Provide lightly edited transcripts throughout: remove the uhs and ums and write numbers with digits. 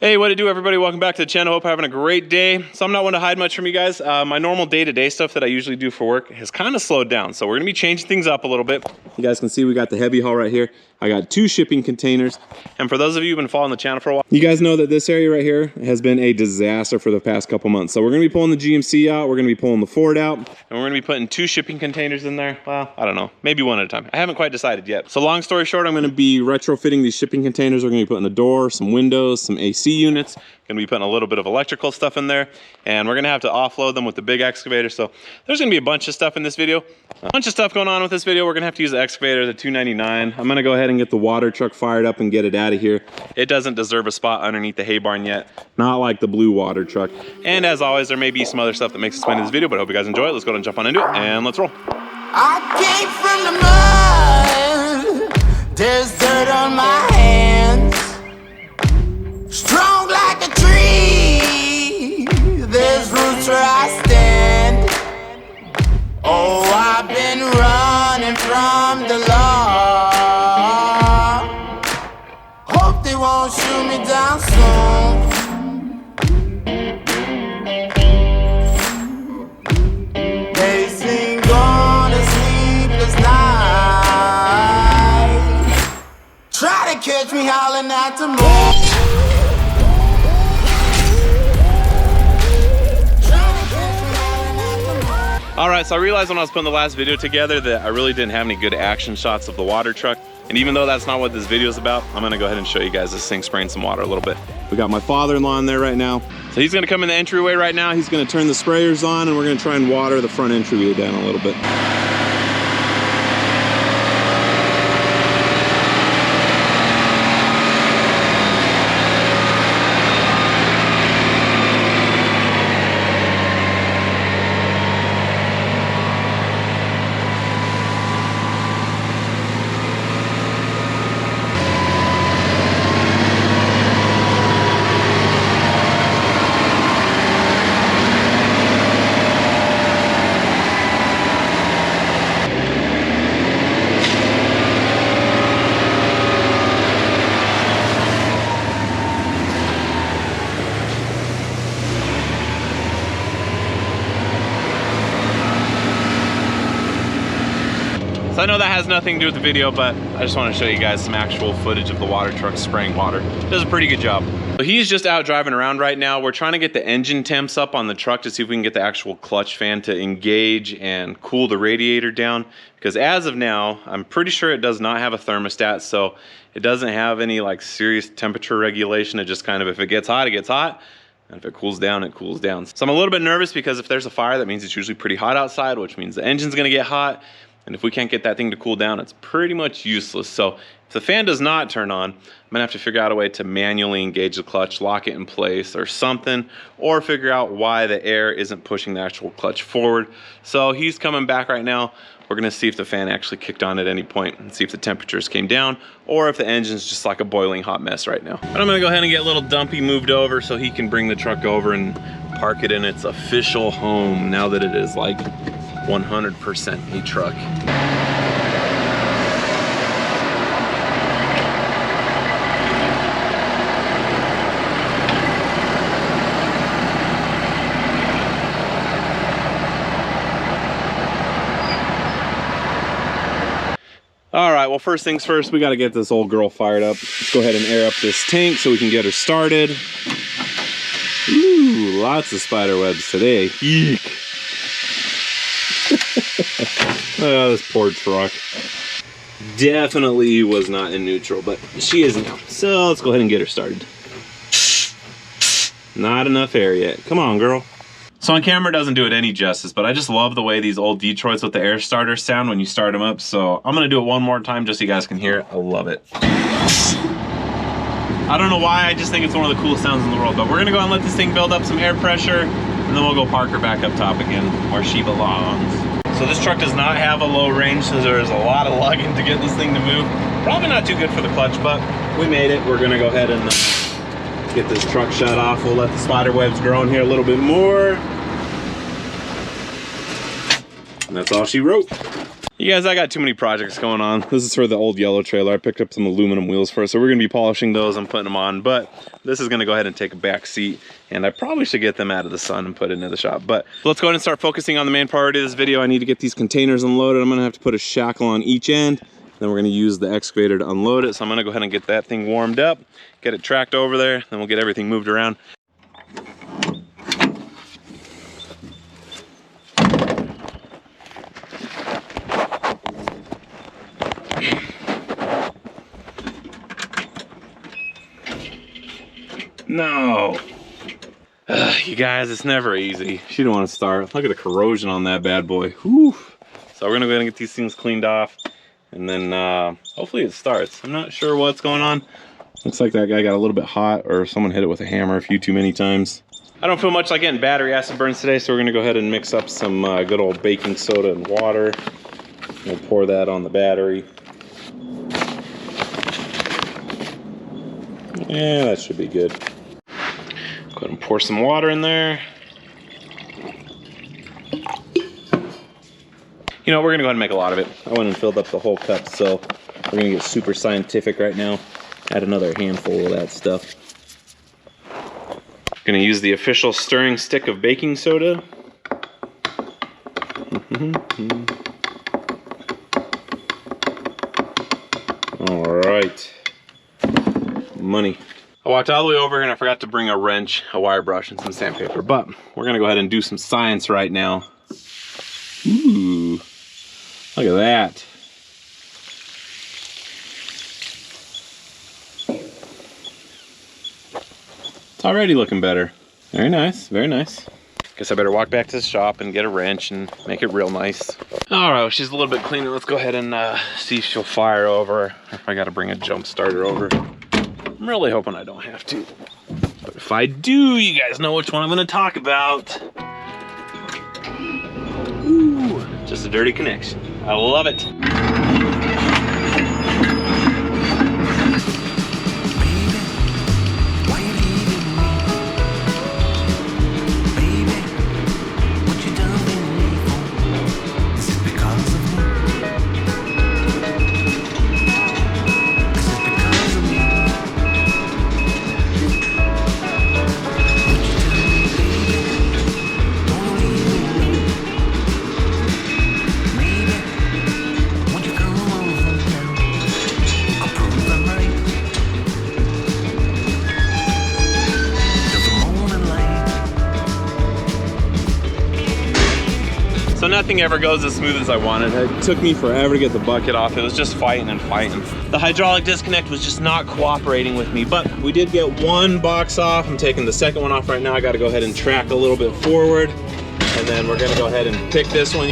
Hey, what to do, everybody? Welcome back to the channel. Hope you're having a great day. So I'm not one to hide much from you guys. My normal day-to-day stuff that I usually do for work has kind of slowed down. So we're gonna be changing things up a little bit. You guys can see we got the heavy haul right here. I got 2 shipping containers. And for those of you who've been following the channel for a while, you guys know that this area right here has been a disaster for the past couple months. So we're gonna be pulling the GMC out, we're gonna be pulling the Ford out, and we're gonna be putting 2 shipping containers in there. Well, I don't know, maybe one at a time. I haven't quite decided yet. So long story short, I'm gonna be retrofitting these shipping containers. We're gonna be putting a door, some windows, some AC units. Gonna be putting a little bit of electrical stuff in there, and we're gonna have to offload them with the big excavator. So there's gonna be a bunch of stuff in this video. A bunch of stuff going on with this video. We're gonna have to use the excavator, the 299. I'm gonna go ahead and get the water truck fired up and get it out of here. It doesn't deserve a spot underneath the hay barn yet, not like the blue water truck. And as always, there may be some other stuff that makes us spend in this video, but I hope you guys enjoy it. Let's go ahead and jump on into it, and let's roll. I came from the mud. There's dirt on my hands. Strong like a tree, there's roots where I stand. Oh, I've been running from the law. Hope they won't shoot me down soon. They sing on a sleepless night. Try to catch me howling at the moon. Alright, so I realized when I was putting the last video together that I really didn't have any good action shots of the water truck. And even though that's not what this video is about, I'm gonna go ahead and show you guys this thing spraying some water a little bit. We got my father-in-law in there right now. So he's gonna come in the entryway right now. He's gonna turn the sprayers on, and we're gonna try and water the front entryway down a little bit. So I know that has nothing to do with the video, but I just want to show you guys some actual footage of the water truck spraying water. It does a pretty good job. So he's just out driving around right now. We're trying to get the engine temps up on the truck to see if we can get the actual clutch fan to engage and cool the radiator down. Because as of now, I'm pretty sure it does not have a thermostat, so it doesn't have any like serious temperature regulation. It just kind of, if it gets hot, it gets hot. And if it cools down, it cools down. So I'm a little bit nervous because if there's a fire, that means it's usually pretty hot outside, which means the engine's gonna get hot. And if we can't get that thing to cool down, it's pretty much useless. So if the fan does not turn on, I'm gonna have to figure out a way to manually engage the clutch, lock it in place or something, or figure out why the air isn't pushing the actual clutch forward. So he's coming back right now. We're gonna see if the fan actually kicked on at any point and see if the temperatures came down or if the engine's just like a boiling hot mess right now. But I'm gonna go ahead and get little Dumpy moved over so he can bring the truck over and park it in its official home now that it is like 100% a truck. All right, well, first things first, we gotta get this old girl fired up. Let's go ahead and air up this tank so we can get her started. Ooh, lots of spider webs today. Eek. Oh, this poor truck. Definitely was not in neutral, but she is now. So let's go ahead and get her started. Not enough air yet. Come on, girl. So on camera it doesn't do it any justice, but I just love the way these old Detroits with the air starters sound when you start them up. So I'm gonna do it one more time just so you guys can hear it. I love it. I don't know why, I just think it's one of the coolest sounds in the world, but we're gonna go and let this thing build up some air pressure, and then we'll go park her back up top again where she belongs. So this truck does not have a low range, so there's a lot of lugging to get this thing to move. Probably not too good for the clutch, but we made it. We're gonna go ahead and get this truck shut off. We'll let the spider webs grow in here a little bit more. And that's all she wrote. You guys, I got too many projects going on. This is for the old yellow trailer. I picked up some aluminum wheels for it, so we're gonna be polishing those and putting them on, but this is gonna go ahead and take a back seat, and I probably should get them out of the sun and put it into the shop. But let's go ahead and start focusing on the main priority of this video. I need to get these containers unloaded. I'm gonna have to put a shackle on each end, then we're gonna use the excavator to unload it. So I'm gonna go ahead and get that thing warmed up, get it tracked over there, then we'll get everything moved around. No. You guys, it's never easy. She didn't want to start. Look at the corrosion on that bad boy. Whew. So we're gonna go ahead and get these things cleaned off, and then hopefully it starts. I'm not sure what's going on. Looks like that guy got a little bit hot, or someone hit it with a hammer a few too many times. I don't feel much like getting battery acid burns today, so we're gonna go ahead and mix up some good old baking soda and water. We'll pour that on the battery. Yeah, that should be good. Go ahead and pour some water in there. You know, we're gonna go ahead and make a lot of it. I went and filled up the whole cup, so we're gonna get super scientific right now. Add another handful of that stuff. Gonna use the official stirring stick of baking soda. All right. Money. I walked all the way over here and I forgot to bring a wrench, a wire brush, and some sandpaper, but we're gonna go ahead and do some science right now. Ooh, look at that. It's already looking better. Very nice, very nice. Guess I better walk back to the shop and get a wrench and make it real nice. All right, well, she's a little bit cleaner. Let's go ahead and see if she'll fire over, or if I gotta bring a jump starter over. I'm really hoping I don't have to. But if I do, you guys know which one I'm gonna talk about. Ooh, just a dirty connection. I love it. So nothing ever goes as smooth as I wanted. It took me forever to get the bucket off. It was just fighting and fighting. The hydraulic disconnect was just not cooperating with me, but we did get one box off. I'm taking the second one off right now. I gotta go ahead and track a little bit forward, and then we're gonna go ahead and pick this one.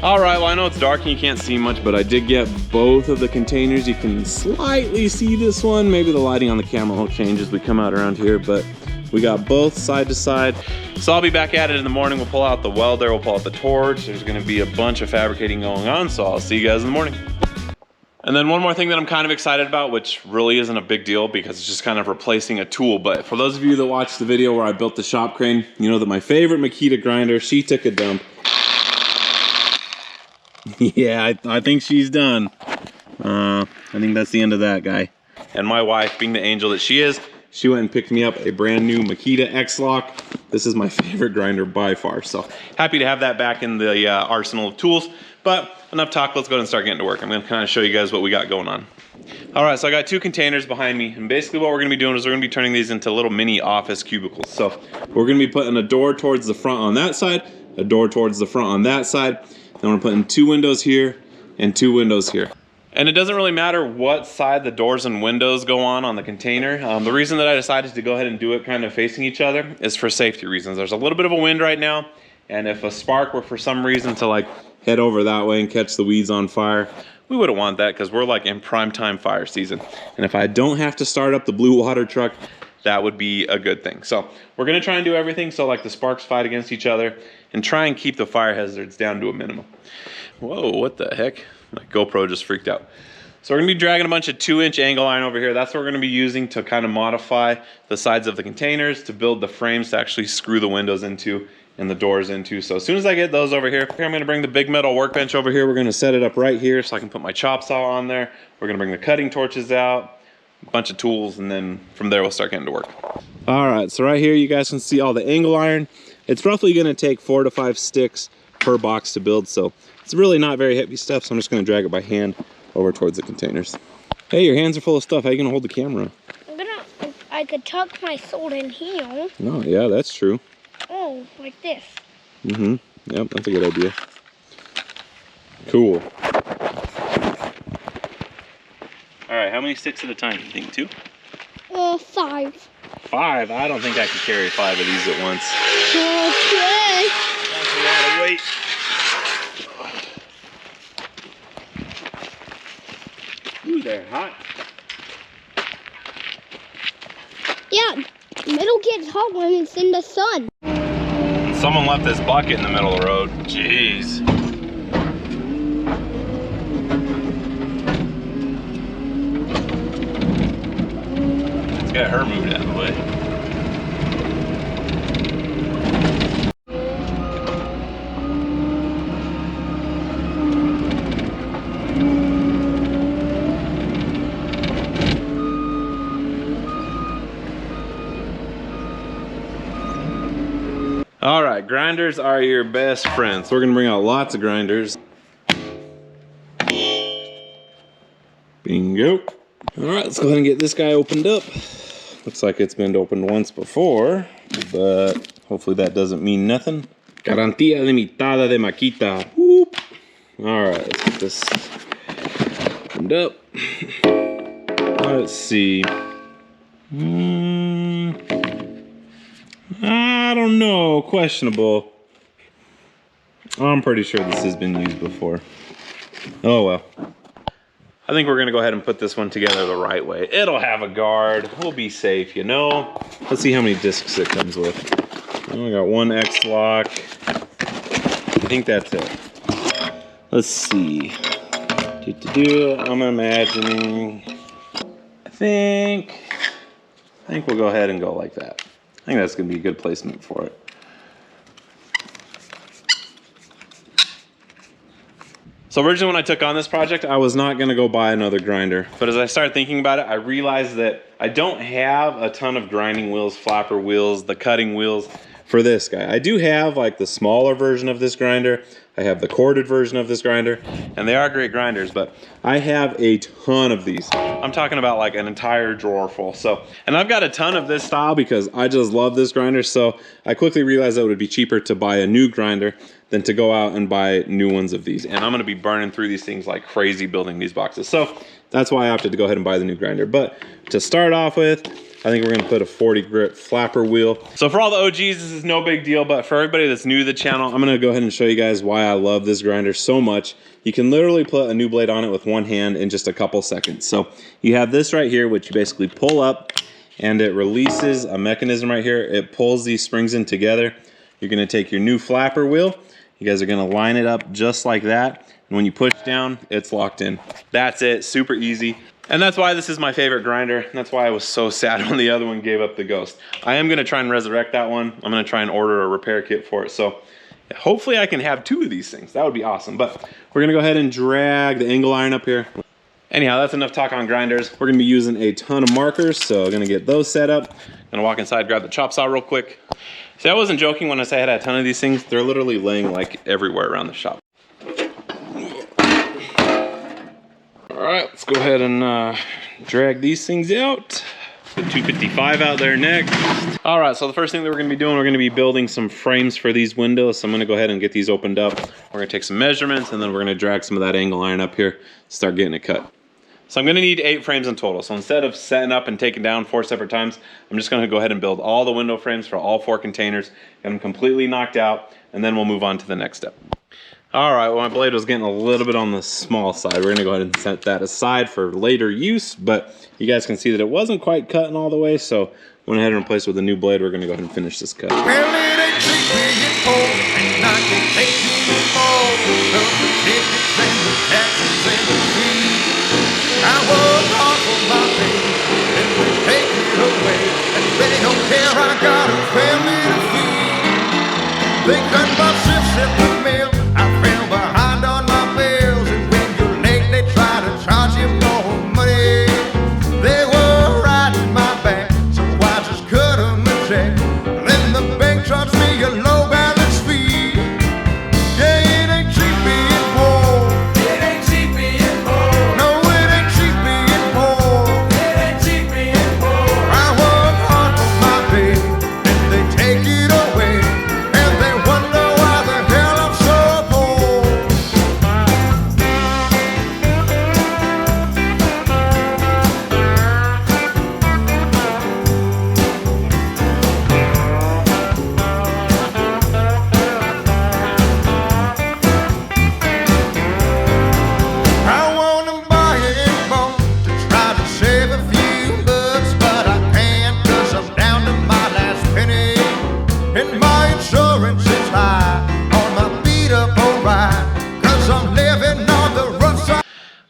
All right, well, I know it's dark and you can't see much, but I did get both of the containers. You can slightly see this one. Maybe the lighting on the camera will change as we come out around here, but we got both side to side. So I'll be back at it in the morning. We'll pull out the welder, we'll pull out the torch. There's gonna be a bunch of fabricating going on, so I'll see you guys in the morning. And then one more thing that I'm kind of excited about, which really isn't a big deal because it's just kind of replacing a tool. But for those of you that watched the video where I built the shop crane, you know that my favorite Makita grinder, she took a dump. Yeah, I think she's done. I think that's the end of that guy. And my wife, being the angel that she is, she went and picked me up a brand new Makita X-Lock. This is my favorite grinder by far. So happy to have that back in the arsenal of tools. But enough talk, let's go ahead and start getting to work. I'm gonna kind of show you guys what we got going on. All right, so I got two containers behind me, and basically what we're gonna be doing is we're gonna be turning these into little mini office cubicles. So we're gonna be putting a door towards the front on that side, a door towards the front on that side. Then we're putting 2 windows here and 2 windows here. And it doesn't really matter what side the doors and windows go on the container. The reason that I decided to go ahead and do it kind of facing each other is for safety reasons. There's a little bit of a wind right now, and if a spark were for some reason to like head over that way and catch the weeds on fire, we wouldn't want that because we're like in prime time fire season. And if I don't have to start up the blue water truck, that would be a good thing. So we're gonna try and do everything so like the sparks fight against each other and try and keep the fire hazards down to a minimum. Whoa, what the heck? My GoPro just freaked out. So we're gonna be dragging a bunch of 2-inch angle iron over here. That's what we're gonna be using to kind of modify the sides of the containers to build the frames to actually screw the windows into and the doors into. So as soon as I get those over here, I'm gonna bring the big metal workbench over here. We're gonna set it up right here so I can put my chop saw on there. We're gonna bring the cutting torches out, a bunch of tools, and then from there we'll start getting to work. All right, so right here you guys can see all the angle iron. It's roughly gonna take 4 to 5 sticks per box to build, so it's really not very heavy stuff, so I'm just gonna drag it by hand over towards the containers. Hey, your hands are full of stuff. How are you gonna hold the camera? I could tuck my sword in here. Oh, yeah, that's true. Oh, like this. Mm-hmm. Yep, that's a good idea. Cool. All right, how many sticks at a time do you think? 2? 5. 5? I don't think I could carry 5 of these at once. Okay. That's a lot of weight. Ooh, they're hot. Yeah, metal gets hot when it's in the sun. Someone left this bucket in the middle of the road. Jeez. Let's get her moved out of the way. All right, grinders are your best friends. So we're gonna bring out lots of grinders. Bingo. All right, let's go ahead and get this guy opened up. Looks like it's been opened once before, but hopefully that doesn't mean nothing. Garantía limitada de Maquita. Whoop. All right, let's get this opened up. Let's see. I don't know, questionable. I'm pretty sure this has been used before. Oh well. I think we're gonna go ahead and put this one together the right way. It'll have a guard, we'll be safe, you know? Let's see how many discs it comes with. We got 1 X-lock. I think that's it. Let's see. I'm imagining, I think we'll go ahead and go like that. I think that's gonna be a good placement for it. So originally when I took on this project, I was not gonna go buy another grinder. But as I started thinking about it, I realized that I don't have a ton of grinding wheels, flapper wheels, the cutting wheels for this guy. I do have like the smaller version of this grinder. I have the corded version of this grinder, and they are great grinders, but I have a ton of these. I'm talking about like an entire drawer full. So, and I've got a ton of this style because I just love this grinder. So I quickly realized that it would be cheaper to buy a new grinder than to go out and buy new ones of these. And I'm gonna be burning through these things like crazy building these boxes. So that's why I opted to go ahead and buy the new grinder. But to start off with, I think we're gonna put a 40 grit flapper wheel. So for all the OGs, this is no big deal, but for everybody that's new to the channel, I'm gonna go ahead and show you guys why I love this grinder so much. You can literally put a new blade on it with one hand in just a couple seconds. So you have this right here, which you basically pull up and it releases a mechanism right here. It pulls these springs in together. You're gonna take your new flapper wheel. You guys are gonna line it up just like that. And when you push down, it's locked in. That's it, super easy. And that's why this is my favorite grinder. And that's why I was so sad when the other one gave up the ghost. I am gonna try and resurrect that one. I'm gonna try and order a repair kit for it. So hopefully I can have 2 of these things. That would be awesome. But we're gonna go ahead and drag the angle iron up here. Anyhow, that's enough talk on grinders. We're gonna be using a ton of markers. So I'm gonna get those set up. Gonna walk inside, grab the chop saw real quick. See, I wasn't joking when I say I had a ton of these things. They're literally laying like everywhere around the shop. All right, let's go ahead and drag these things out. The 255 out there next. All right, so the first thing that we're gonna be doing, we're gonna be building some frames for these windows. So I'm gonna go ahead and get these opened up. We're gonna take some measurements and then we're gonna drag some of that angle iron up here, start getting it cut. So I'm gonna need 8 frames in total. So instead of setting up and taking down 4 separate times, I'm just gonna go ahead and build all the window frames for all 4 containers, get them completely knocked out, and then we'll move on to the next step. All right, well, my blade was getting a little bit on the small side. We're gonna go ahead and set that aside for later use, but you guys can see that it wasn't quite cutting all the way, so went ahead and replaced it with a new blade. We're gonna go ahead and finish this cut. They cut my shifts at the mill. I fell behind on my bills, and when you're late, they try to charge you more money. They were riding my back, so I just cut them a check. Then the bank charged me a low balance fee. Yeah, it ain't cheap being poor. It ain't cheap being poor. No, it ain't cheap being poor. It ain't cheap being poor. I work hard for my pay, and they take it away.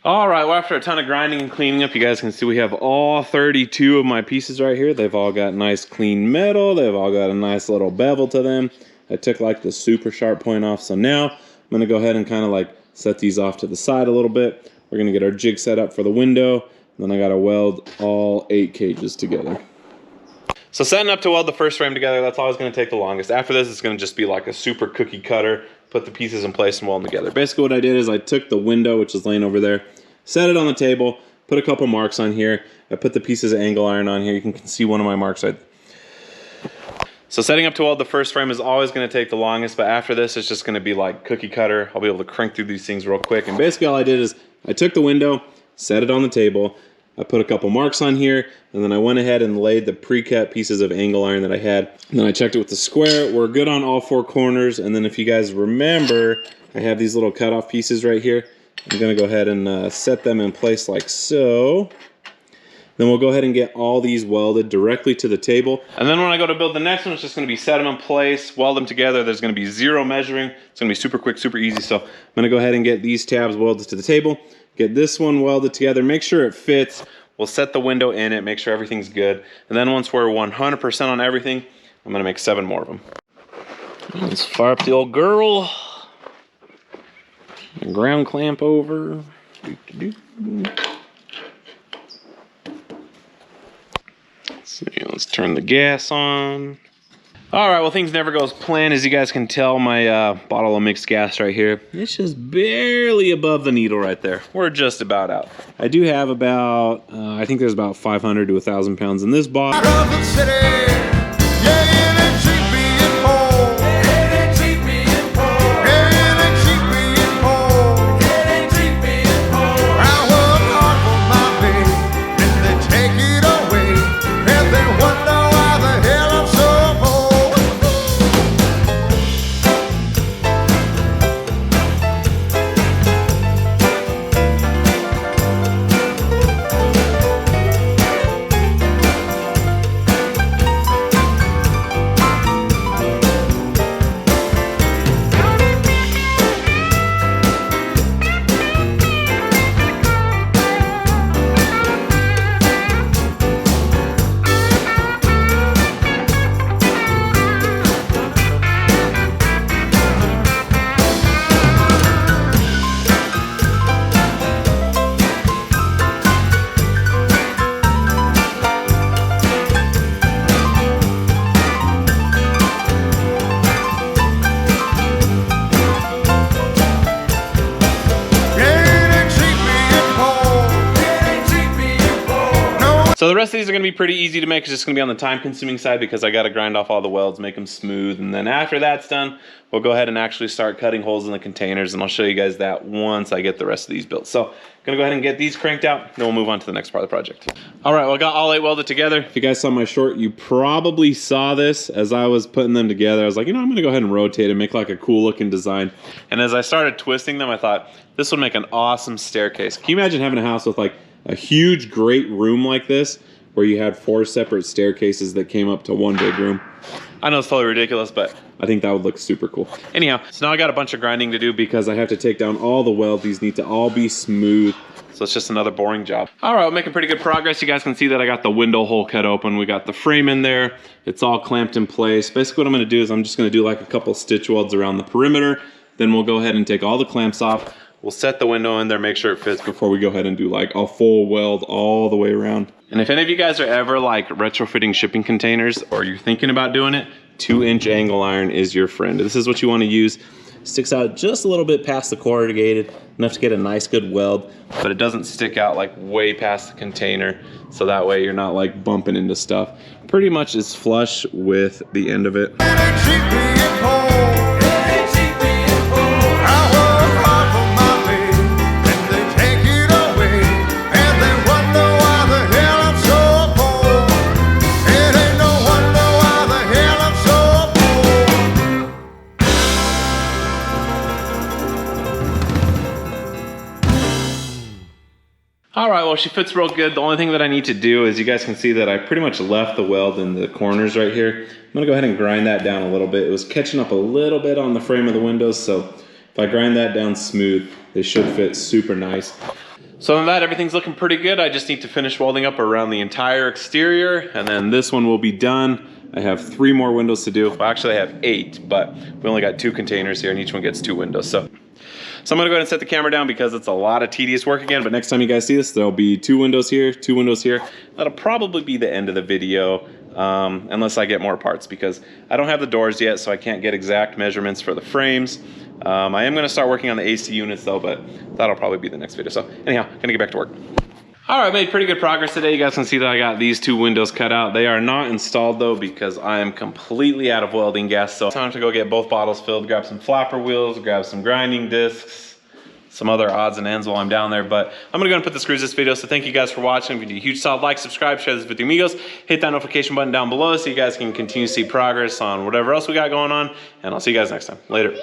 All right, well, after a ton of grinding and cleaning up, you guys can see we have all 32 of my pieces right here. They've all got nice clean metal. They've all got a nice little bevel to them. I took like the super sharp point off. So now I'm gonna go ahead and kind of like set these off to the side a little bit. We're gonna get our jig set up for the window. Then I gotta weld all 8 cages together. So setting up to weld the first frame together, that's always gonna take the longest. After this, it's gonna just be like a super cookie cutter, put the pieces in place and weld them together. Basically what I did is I took the window, which is laying over there, set it on the table, put a couple marks on here. I put the pieces of angle iron on here. You can see one of my marks right. So setting up to weld the first frame is always gonna take the longest, but after this, it's just gonna be like cookie cutter. I'll be able to crank through these things real quick. And basically all I did is I took the window, set it on the table, I put a couple marks on here, and then I went ahead and laid the pre-cut pieces of angle iron that I had. And then I checked it with the square. We're good on all 4 corners. And then if you guys remember, I have these little cutoff pieces right here. I'm gonna go ahead and set them in place like so. Then we'll go ahead and get all these welded directly to the table. And then when I go to build the next one, it's just gonna be set them in place, weld them together. There's gonna be 0 measuring. It's gonna be super quick, super easy. So I'm gonna go ahead and get these tabs welded to the table, get this one welded together, make sure it fits. We'll set the window in it, make sure everything's good. And then once we're 100% on everything, I'm gonna make 7 more of them. Let's fire up the old girl. Ground clamp over. Let's turn the gas on. All right, well, things never go as planned. As you guys can tell, my bottle of mixed gas right here, it's just barely above the needle right there. We're just about out. I do have about, I think there's about 500 to 1,000 pounds in this bottle. So the rest of these are gonna be pretty easy to make. It's just gonna be on the time consuming side because I gotta grind off all the welds, make them smooth. And then after that's done, we'll go ahead and actually start cutting holes in the containers, and I'll show you guys that once I get the rest of these built. So gonna go ahead and get these cranked out, then we'll move on to the next part of the project. All right, well, I got all 8 welded together. If you guys saw my short, you probably saw this as I was putting them together. I was like, you know, I'm gonna go ahead and rotate and make like a cool looking design. And as I started twisting them, I thought this would make an awesome staircase. Can you imagine having a house with like a huge, great room like this, where you had 4 separate staircases that came up to one big room? I know it's totally ridiculous, but I think that would look super cool. Anyhow, so now I got a bunch of grinding to do because I have to take down all the welds. These need to all be smooth. So it's just another boring job. All right, we're making pretty good progress. You guys can see that I got the window hole cut open. We got the frame in there. It's all clamped in place. Basically what I'm gonna do is I'm just gonna do like a couple stitch welds around the perimeter. Then we'll go ahead and take all the clamps off. We'll set the window in there, make sure it fits before we go ahead and do like a full weld all the way around. And if any of you guys are ever like retrofitting shipping containers or you're thinking about doing it, 2-inch angle iron is your friend. This is what you want to use. Sticks out just a little bit past the corrugated, enough to get a nice good weld, but it doesn't stick out like way past the container. So that way you're not like bumping into stuff. Pretty much is flush with the end of it. All right, well, she fits real good. The only thing that I need to do is you guys can see that I pretty much left the weld in the corners right here. I'm gonna go ahead and grind that down a little bit. It was catching up a little bit on the frame of the windows, so if I grind that down smooth, they should fit super nice. So on that, everything's looking pretty good. I just need to finish welding up around the entire exterior, and then this one will be done. I have 3 more windows to do. Well, actually I have 8, but we only got 2 containers here and each one gets 2 windows. So I'm gonna go ahead and set the camera down because it's a lot of tedious work again, but next time you guys see this, there'll be 2 windows here, 2 windows here. That'll probably be the end of the video, unless I get more parts, because I don't have the doors yet, so I can't get exact measurements for the frames. I am gonna start working on the AC units though, but that'll probably be the next video. So anyhow, gonna get back to work. All right, made pretty good progress today. You guys can see that I got these 2 windows cut out. They are not installed though because I am completely out of welding gas. So time to go get both bottles filled, grab some flapper wheels, grab some grinding discs, some other odds and ends while I'm down there. But I'm gonna go and put the screws this video. So thank you guys for watching. If you do a huge solid like, subscribe, share this with your amigos, hit that notification button down below so you guys can continue to see progress on whatever else we got going on. And I'll see you guys next time. Later.